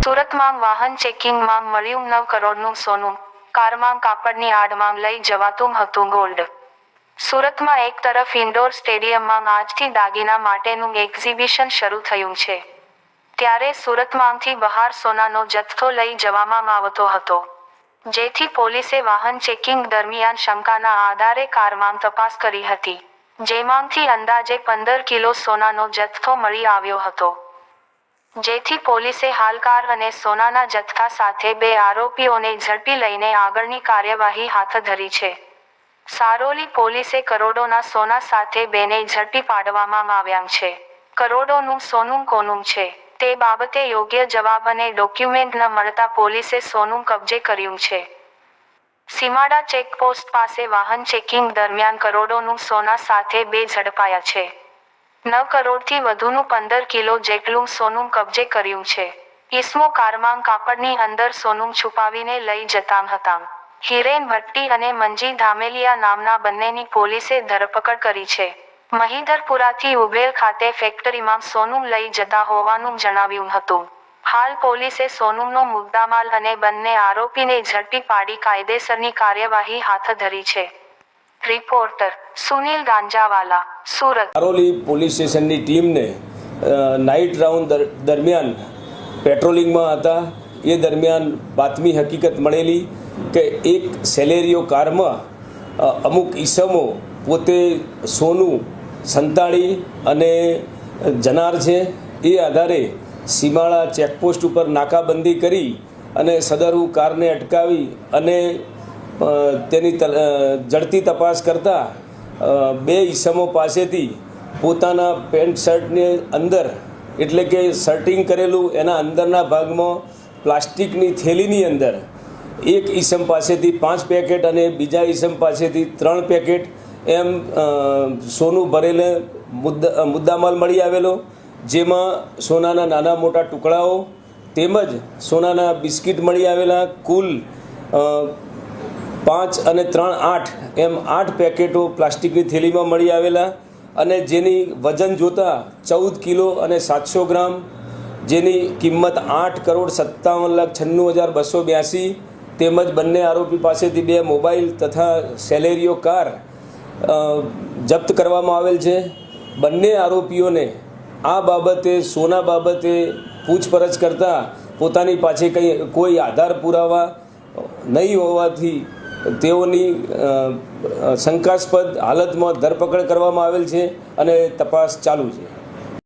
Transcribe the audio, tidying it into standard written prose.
સુરતમાં વાહન ચેકિંગમાં મળ્યું 9 કરોડનું સોનું, કારમાં કાપડની આડમાં લઈ જવાતું હતું ગોલ્ડ। સુરતમાં એક તરફ ઇન્ડોર સ્ટેડિયમમાં આજથી દાગીના માટેનું એક્ઝિબિશન શરૂ થયું છે, ત્યારે સુરતમાંથી બહાર સોનાનો જથ્થો લઈ જવામાં આવતો હતો, જેથી પોલીસે વાહન ચેકિંગ દરમિયાન શંકાના આધારે કારમાં તપાસ કરી હતી, જેમાંથી અંદાજે 15 કિલો સોનાનો જથ્થો મળી આવ્યો હતો, જેથી પોલીસે હાલ કાર અને સોનાના જથ્થા સાથે 2 આરોપીઓને ઝડપી લઈને આગળની કાર્યવાહી હાથ ધરી છે। સારોલી પોલીસે કરોડોના સોના સાથે 2ને ઝડપી પાડવામાં આવ્યા છે। કરોડોનું સોનું કોનું છે તે બાબતે યોગ્ય જવાબ અને ડોક્યુમેન્ટ ન મળતા પોલીસે સોનું કબજે કર્યું છે। સીમાડા ચેકપોસ્ટ પાસે વાહન ચેકિંગ દરમિયાન કરોડોનું સોના સાથે 2 ઝડપાયા છે। 9 કરોડથી વધુનું 15 કિલો જેટલું સોનું કબજે કર્યું છે। ઇસમો કારમાં કાપડની અંદર સોનું છુપાવીને લઈ જતા હતા। હિરેન ભટ્ટી અને મંજી ધામેલિયા નામના બંનેની પોલીસે ધરપકડ કરી છે। મહિધરપુરાથી ઉભેલ ખાતે ફેક્ટરીમાં સોનું લઈ જતા હોવાનું જણાવ્યું હતું। હાલ પોલીસે સોનુનો મુદ્દામાલ અને બંને આરોપીને ઝડપી પાડી કાયદેસરની કાર્યવાહી હાથ ધરી છે। રિપોર્ટર સુનિલ ગાંજાવાલા, સુરત। સારોલી પોલીસ સ્ટેશનની ટીમને નાઇટ રાઉન્ડ દરમિયાન પેટ્રોલિંગમાં હતા એ દરમિયાન બાતમી હકીકત મળેલી કે એક સેલેરીઓ કારમાં અમુક ઈસમો પોતે સોનું સંતાડી અને જનાર છે। એ આધારે સીમાડા ચેકપોસ્ટ ઉપર નાકાબંધી કરી અને સદરુ કારને અટકાવી અને તેની ઝડપી તપાસ કરતા 2 ઈસમો પાસેથી પોતાના પેન્ટ શર્ટની અંદર એટલે કે શર્ટિંગ કરેલું એના અંદરના ભાગમાં પ્લાસ્ટિકની થેલીની અંદર એક ઈસમ પાસેથી 5 પેકેટ અને બીજા ઈસમ પાસેથી 3 પેકેટ એમ સોનું ભરેલે મુદ્દામાલ મળી આવેલો, જેમાં સોનાના નાના મોટા ટુકડાઓ તેમજ સોનાના બિસ્કિટ મળી આવેલા। કુલ 5 અને 3 8 એમ 8 પેકેટો પ્લાસ્ટિકની થેલીમાં મળી આવેલા અને જેની વજન જોતા 14 કિલો અને 700 ગ્રામ, જેની કિંમત 8,57,96,282 તેમજ બંને આરોપી પાસેથી 2 મોબાઈલ તથા સેલેરીઓ કાર જપ્ત કરવામાં આવેલ છે। બંને આરોપીઓને આ બાબતે સોના બાબતે પૂછપરછ કરતાં પોતાની પાસે કોઈ આધાર પુરાવા નહીં હોવાથી તેઓની શંકાસ્પદ હાલતમાં ધરપકડ કરવામાં આવેલ છે અને તપાસ ચાલુ છે।